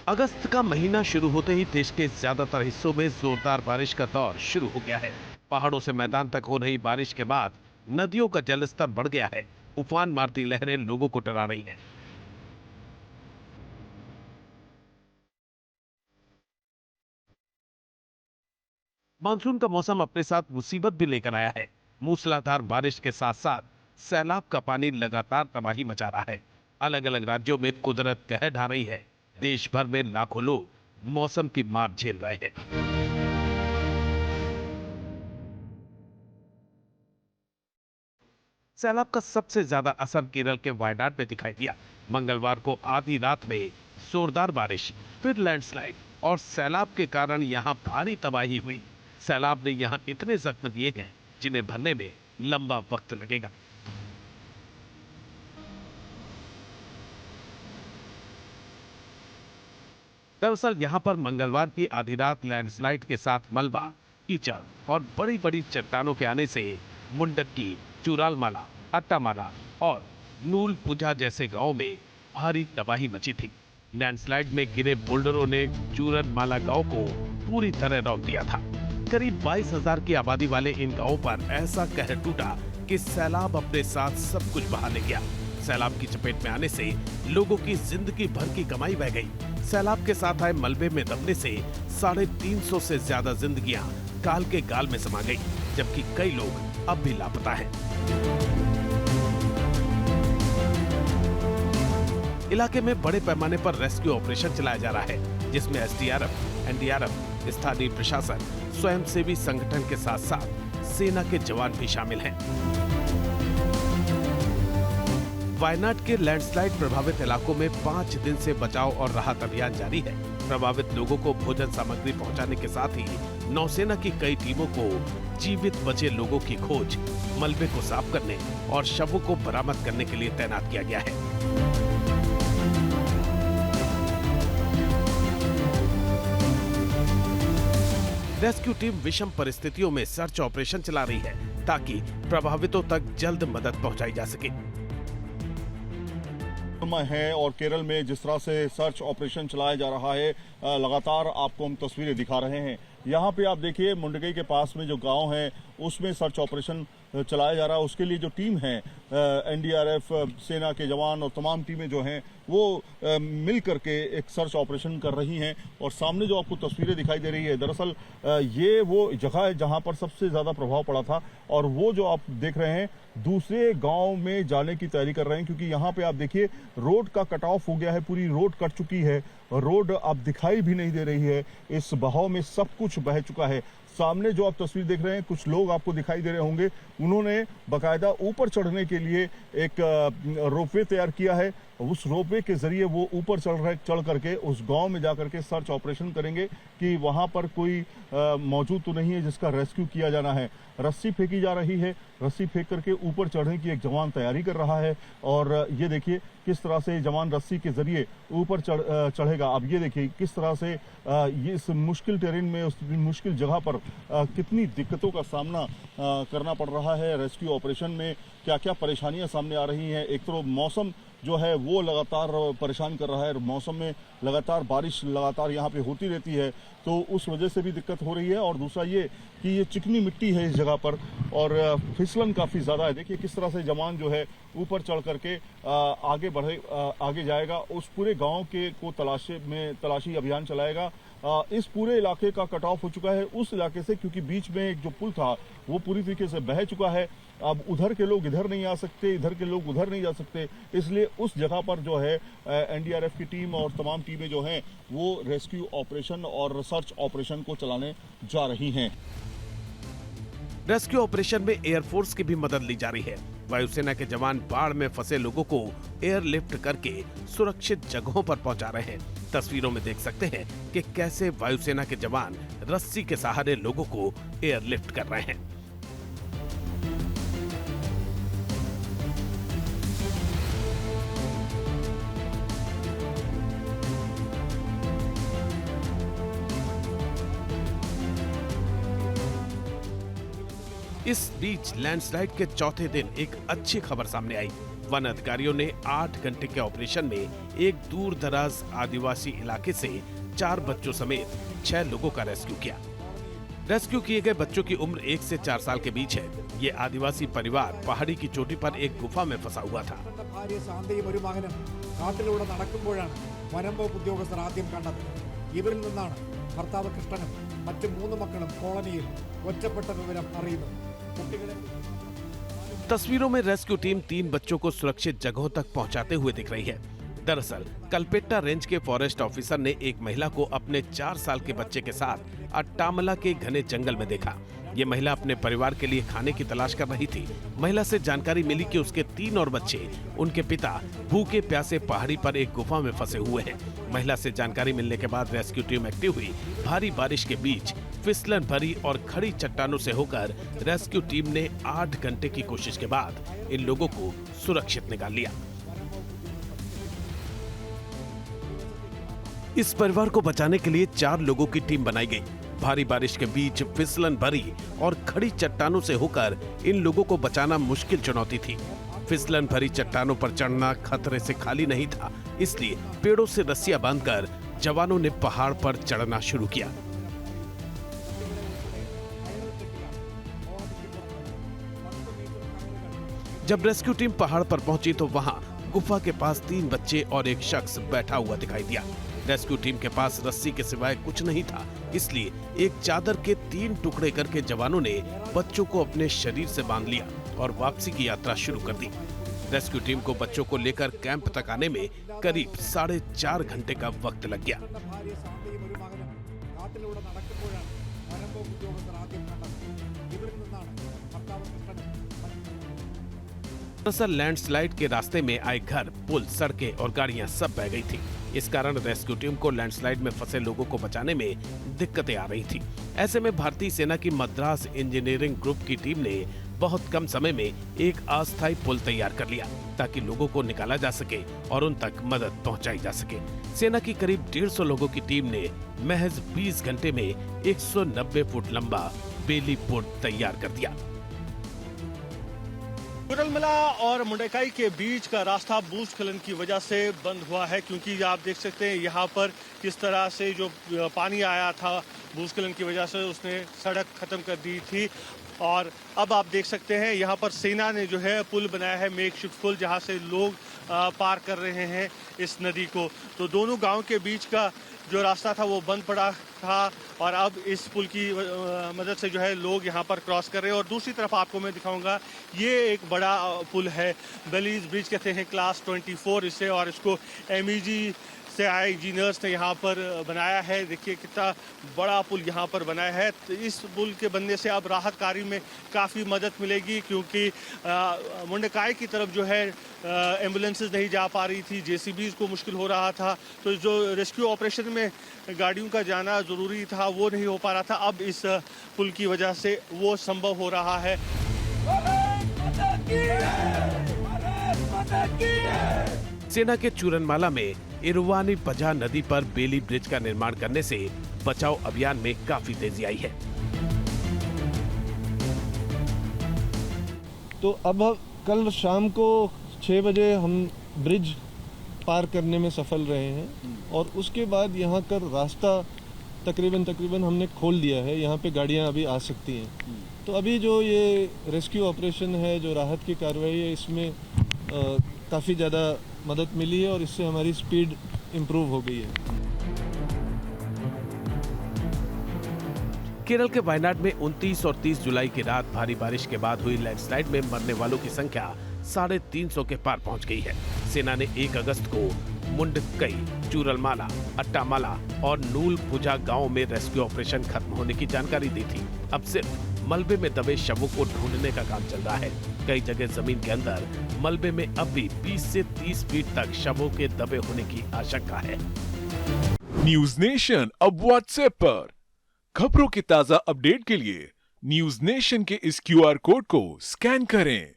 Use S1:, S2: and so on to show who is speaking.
S1: अगस्त का महीना शुरू होते ही देश के ज्यादातर हिस्सों में जोरदार बारिश का दौर शुरू हो गया है। पहाड़ों से मैदान तक हो रही बारिश के बाद नदियों का जलस्तर बढ़ गया है। उफान मारती लहरें लोगों को डरा रही हैं। मानसून का मौसम अपने साथ मुसीबत भी लेकर आया है। मूसलाधार बारिश के साथ साथ सैलाब का पानी लगातार तबाही मचा रहा है। अलग अलग राज्यों में कुदरत कहर ढा रही है। देश भर में लाखों लोग मौसम की मार झेल रहे हैं। सैलाब का सबसे ज्यादा असर केरल के वायनाड में दिखाई दिया। मंगलवार को आधी रात में जोरदार बारिश, फिर लैंडस्लाइड और सैलाब के कारण यहां भारी तबाही हुई। सैलाब ने यहां इतने जख्म दिए हैं जिन्हें भरने में लंबा वक्त लगेगा। दरअसल यहां पर मंगलवार की आधी रात लैंडस्लाइड के साथ मलबा, कीचड़ और बड़ी बड़ी चट्टानों के आने से मुंडक्की, चूरालमाला, अट्टामाला और नूलपुझा जैसे गांवों में भारी तबाही मची थी। लैंडस्लाइड में गिरे बोल्डरों ने चूरनमाला गांव को पूरी तरह रौंद दिया था। करीब 22,000 की आबादी वाले इन गांवों पर ऐसा कहर टूटा कि सैलाब अपने साथ सब कुछ बहा ले गया। सैलाब की चपेट में आने से लोगों की जिंदगी भर की कमाई बह गई। सैलाब के साथ आए मलबे में दबने से 350 से ज्यादा जिंदगियां काल के गाल में समा गई, जबकि कई लोग अब भी लापता हैं। इलाके में बड़े पैमाने पर रेस्क्यू ऑपरेशन चलाया जा रहा है, जिसमें एसडीआरएफ, एनडीआरएफ, स्थानीय प्रशासन, स्वयंसेवी संगठन के साथ साथ सेना के जवान भी शामिल हैं। वायनाड के लैंडस्लाइड प्रभावित इलाकों में 5 दिन से बचाव और राहत अभियान जारी है। प्रभावित लोगों को भोजन सामग्री पहुंचाने के साथ ही नौसेना की कई टीमों को जीवित बचे लोगों की खोज, मलबे को साफ करने और शवों को बरामद करने के लिए तैनात किया गया है। रेस्क्यू टीम विषम परिस्थितियों में सर्च ऑपरेशन चला रही है ताकि प्रभावितों तक जल्द मदद पहुंचाई जा सके।
S2: है और केरल में जिस तरह से सर्च ऑपरेशन चलाया जा रहा है, लगातार आपको हम तस्वीरें दिखा रहे हैं। यहाँ पे आप देखिए मुंडकई के पास में जो गांव है उसमें सर्च ऑपरेशन चलाया जा रहा है। उसके लिए जो टीम है, एनडीआरएफ, सेना के जवान और तमाम टीमें जो हैं वो मिल करके एक सर्च ऑपरेशन कर रही हैं। और सामने जो आपको तस्वीरें दिखाई दे रही है, दरअसल ये वो जगह है जहां पर सबसे ज्यादा प्रभाव पड़ा था। और वो जो आप देख रहे हैं दूसरे गांव में जाने की तैयारी कर रहे हैं, क्योंकि यहाँ पे आप देखिए रोड का कट ऑफ हो गया है, पूरी रोड कट चुकी है, रोड अब दिखाई भी नहीं दे रही है। इस बहाव में सब कुछ बह चुका है। सामने जो आप तस्वीर देख रहे हैं, कुछ लोग आपको दिखाई दे रहे होंगे, उन्होंने बकायदा ऊपर चढ़ने के लिए एक रोपवे तैयार किया है। उस रोपवे के जरिए वो ऊपर चढ़ करके उस गांव में जाकर के सर्च ऑपरेशन करेंगे कि वहां पर कोई मौजूद तो नहीं है जिसका रेस्क्यू किया जाना है। रस्सी फेंकी जा रही है, रस्सी फेंक करके ऊपर चढ़ने की एक जवान तैयारी कर रहा है। और ये देखिए किस तरह से जवान रस्सी के जरिए ऊपर चढ़ेगा। अब ये देखिए किस तरह से ये इस मुश्किल टेरेन में, उस मुश्किल जगह पर कितनी दिक्कतों का सामना करना पड़ रहा है। रेस्क्यू ऑपरेशन में क्या क्या परेशानियां सामने आ रही हैं। एक तो मौसम जो है वो लगातार परेशान कर रहा है, मौसम में लगातार बारिश लगातार यहाँ पे होती रहती है, तो उस वजह से भी दिक्कत हो रही है। और दूसरा ये कि ये चिकनी मिट्टी है इस जगह पर और फिसलन काफ़ी ज़्यादा है। देखिए किस तरह से जवान जो है ऊपर चढ़ करके आगे जाएगा, उस पूरे गांव के को तलाशी अभियान चलाएगा। इस पूरे इलाके का कट ऑफ हो चुका है उस इलाके से, क्योंकि बीच में एक जो पुल था वो पूरी तरीके से बह चुका है। अब उधर के लोग इधर नहीं आ सकते, इधर के लोग उधर नहीं जा सकते, इसलिए उस जगह पर जो है एनडीआरएफ की टीम और तमाम टीमें जो हैं वो रेस्क्यू ऑपरेशन और सर्च ऑपरेशन को चलाने जा रही हैं।
S1: रेस्क्यू ऑपरेशन में एयरफोर्स की भी मदद ली जा रही है। वायुसेना के जवान बाढ़ में फंसे लोगों को एयरलिफ्ट करके सुरक्षित जगहों पर पहुंचा रहे हैं। तस्वीरों में देख सकते हैं कि कैसे वायुसेना के जवान रस्सी के सहारे लोगों को एयरलिफ्ट कर रहे हैं। इस बीच लैंडस्लाइड के चौथे दिन एक अच्छी खबर सामने आई। वन अधिकारियों ने 8 घंटे के ऑपरेशन में एक दूर दराज आदिवासी इलाके से 4 बच्चों समेत 6 लोगों का रेस्क्यू किया। रेस्क्यू किए गए बच्चों की उम्र 1 से 4 साल के बीच है। ये आदिवासी परिवार पहाड़ी की चोटी पर एक गुफा में फंसा हुआ था।
S3: ഭാര്യ ശാന്തയും ഒരു മകനും കാട്ടിലൂടെ നടക്കുമ്പോഴാണ് വനംവകുപ്പ് ഉദ്യോഗസ്ഥർ ആദ്യം കണ്ടത്. ഇവരിൽ നിന്നാണ് ഭർത്താവ് കൃഷ്ണനും മറ്റ് 3 മക്കളും കോളനിയിൽ ഒറ്റപ്പെട്ട വിവരം അറിയുന്നത്. കുട്ടികളെ
S1: तस्वीरों में रेस्क्यू टीम 3 बच्चों को सुरक्षित जगहों तक पहुंचाते हुए दिख रही है। दरअसल कलपेट्टा रेंज के फॉरेस्ट ऑफिसर ने एक महिला को अपने 4 साल के बच्चे के साथ अट्टामला के घने जंगल में देखा। ये महिला अपने परिवार के लिए खाने की तलाश कर रही थी। महिला से जानकारी मिली कि उसके 3 और बच्चे उनके पिता भूखे प्यासे पहाड़ी पर एक गुफा में फंसे हुए हैं। महिला से जानकारी मिलने के बाद रेस्क्यू टीम एक्टिव हुई। भारी बारिश के बीच फिसलन भरी और खड़ी चट्टानों से होकर रेस्क्यू टीम ने 8 घंटे की कोशिश के बाद इन लोगों को सुरक्षित निकाल लिया। इस परिवार को बचाने के लिए 4 लोगों की टीम बनाई गई। भारी बारिश के बीच फिसलन भरी और खड़ी चट्टानों से होकर इन लोगों को बचाना मुश्किल चुनौती थी। फिसलन भरी चट्टानों पर चढ़ना खतरे से खाली नहीं था, इसलिए पेड़ों से रस्सियां बांधकर जवानों ने पहाड़ पर चढ़ना शुरू किया। जब रेस्क्यू टीम पहाड़ पर पहुंची तो वहां गुफा के पास 3 बच्चे और एक शख्स बैठा हुआ दिखाई दिया। रेस्क्यू टीम के पास रस्सी के सिवाय कुछ नहीं था, इसलिए एक चादर के 3 टुकड़े करके जवानों ने बच्चों को अपने शरीर से बांध लिया और वापसी की यात्रा शुरू कर दी। रेस्क्यू टीम को बच्चों को लेकर कैंप तक आने में करीब 4.5 घंटे का वक्त लग गया।
S3: ഭാര്യ ശാന്തയും ഒരു മകനും കാട്ടിലൂടെ നടക്കുമ്പോഴാണ് വനംവകുപ്പ് ഉദ്യോഗസ്ഥർ ആദ്യം കണ്ടത്. ഇവരിൽ നിന്നാണ് ഭർത്താവ് കൃഷ്ണനും
S1: दरअसल लैंडस्लाइड के रास्ते में आए घर, पुल, सड़कें और गाड़ियां सब बह गई थी। इस कारण रेस्क्यू टीम को लैंडस्लाइड में फंसे लोगों को बचाने में दिक्कतें आ रही थी। ऐसे में भारतीय सेना की मद्रास इंजीनियरिंग ग्रुप की टीम ने बहुत कम समय में एक अस्थायी पुल तैयार कर लिया ताकि लोगों को निकाला जा सके और उन तक मदद पहुंचाई जा सके। सेना की करीब 150 लोगों की टीम ने महज 20 घंटे में 190 फुट लंबा बेली पुल तैयार कर दिया।
S2: चूरलमला और मुंडकाई के बीच का रास्ता भूस्खलन की वजह से बंद हुआ है, क्योंकि आप देख सकते हैं यहाँ पर किस तरह से जो पानी आया था भूस्खलन की वजह से उसने सड़क खत्म कर दी थी। और अब आप देख सकते हैं यहाँ पर सेना ने जो है पुल बनाया है, मेकशिफ्ट पुल, जहाँ से लोग पार कर रहे हैं इस नदी को। तो दोनों गांव के बीच का जो रास्ता था वो बंद पड़ा था और अब इस पुल की मदद से जो है लोग यहाँ पर क्रॉस कर रहे हैं। और दूसरी तरफ आपको मैं दिखाऊंगा, ये एक बड़ा पुल है, बेलीज ब्रिज कहते हैं, क्लास 24 इसे, और इसको MEG से आए इंजीनियर्स ने यहाँ पर बनाया है। देखिए कितना बड़ा पुल यहाँ पर बनाया है। तो इस पुल के बनने से अब राहत कार्य में काफ़ी मदद मिलेगी, क्योंकि मुंडकाई की तरफ जो है एम्बुलेंसेस नहीं जा पा रही थी, JCBs को मुश्किल हो रहा था। तो जो रेस्क्यू ऑपरेशन में गाड़ियों का जाना ज़रूरी था वो नहीं हो पा रहा था, अब इस पुल की वजह से वो संभव हो रहा है।
S1: सेना के चूरनमाला में इरवानी पजा नदी पर बेली ब्रिज का निर्माण करने से बचाव अभियान में काफी तेजी आई है।
S4: तो अब कल शाम को 6 बजे हम ब्रिज पार करने में सफल रहे हैं और उसके बाद यहाँ का रास्ता तकरीबन हमने खोल दिया है। यहाँ पे गाड़ियाँ अभी आ सकती हैं। तो अभी जो ये रेस्क्यू ऑपरेशन है, जो राहत की कार्रवाई है, इसमें काफ़ी ज़्यादा मदद मिली है और इससे हमारी स्पीड इम्प्रूव हो गई है।
S1: केरल के वायनाड में 29 और 30 जुलाई की रात भारी बारिश के बाद हुई लैंडस्लाइड में मरने वालों की संख्या 350 के पार पहुंच गई है। सेना ने 1 अगस्त को मुंडकई, चूरलमाला, अट्टामाला और नूल पुजा गांव में रेस्क्यू ऑपरेशन खत्म होने की जानकारी दी थी। अब सिर्फ मलबे में दबे शवों को ढूंढने का काम चल रहा है। कई जगह जमीन के अंदर मलबे में अब भी 20 से 30 फीट तक शवों के दबे होने की आशंका है।
S5: न्यूज नेशन अब व्हाट्सएप पर खबरों की ताजा अपडेट के लिए न्यूज नेशन के इस QR कोड को स्कैन करें।